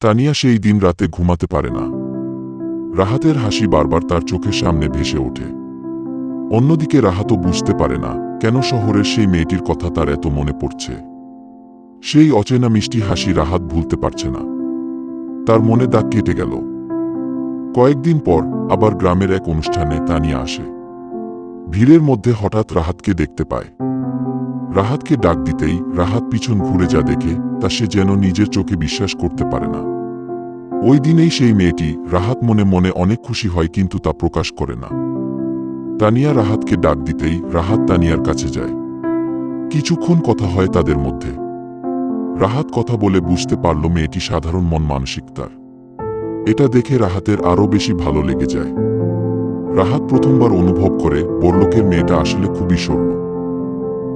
তানিয়া সেই দিন রাতে ঘুমাতে পারে না। রাহাতের হাসি বারবার তার চোখের সামনে ভেসে ওঠে। অন্যদিকে রাহাতও বুঝতে পারে না কেন শহরের সেই মেয়েটির কথা তার এত মনে পড়ছে। সেই অচেনা মিষ্টি হাসি রাহাত ভুলতে পারছে না। তার মনে দাগ কেটে গেল। কয়েকদিন পর আবার গ্রামের এক অনুষ্ঠানে তানিয়া আসে। ভিড়ের মধ্যে হঠাৎ রাহাতকে দেখতে পায়। রাহাতকে ডাক দিতেই রাহাত পিছন ঘুরে যা দেখে তা সে যেন নিজের চোখে বিশ্বাস করতে পারে না। ওই দিনেই সেই মেয়েটি। রাহাত মনে মনে অনেক খুশি হয় কিন্তু তা প্রকাশ করে না। তানিয়া রাহাতকে ডাক দিতেই রাহাত তানিয়ার কাছে যায়। কিছুক্ষণ কথা হয় তাদের মধ্যে। রাহাত কথা বলে বুঝতে পারল মেয়েটি সাধারণ মন মানসিকতার। এটা দেখে রাহাতের আরও বেশি ভালো লেগে যায়। রাহাত প্রথমবার অনুভব করে বড়লোকের মেয়েটা আসলে খুবই সরল।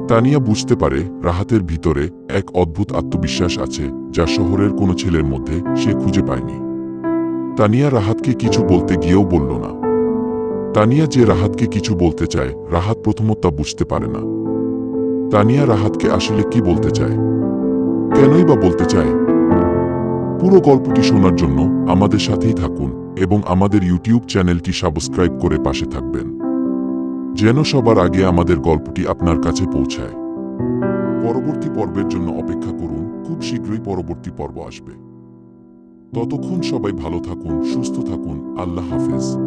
তানিয়া বুঝতে পারে রাহাতের ভিতরে এক অদ্ভুত আত্মবিশ্বাস আছে যা শহরের কোনো ছেলের মধ্যে সে খুঁজে পায়নি। তানিয়া রাহাতকে কিছু বলতে গিয়েও বলল না। তানিয়া যে রাহাতকে কিছু বলতে চায় রাহাত প্রথমত তা বুঝতে পারে না। তানিয়া রাহাতকে আসলে কি বলতে চায়, কেনই বা বলতে চায়? পুরো গল্পটি শোনার জন্য আমাদের সাথেই থাকুন এবং আমাদের ইউটিউব চ্যানেলটি সাবস্ক্রাইব করে পাশে থাকবেন, যেন সবার আগে আমাদের গল্পটি আপনার কাছে পৌঁছায়। পরবর্তী পর্বের জন্য অপেক্ষা করুন, খুব শীঘ্রই পরবর্তী পর্ব আসবে। ততক্ষণ সবাই ভালো থাকুন, সুস্থ থাকুন। আল্লাহ হাফেজ।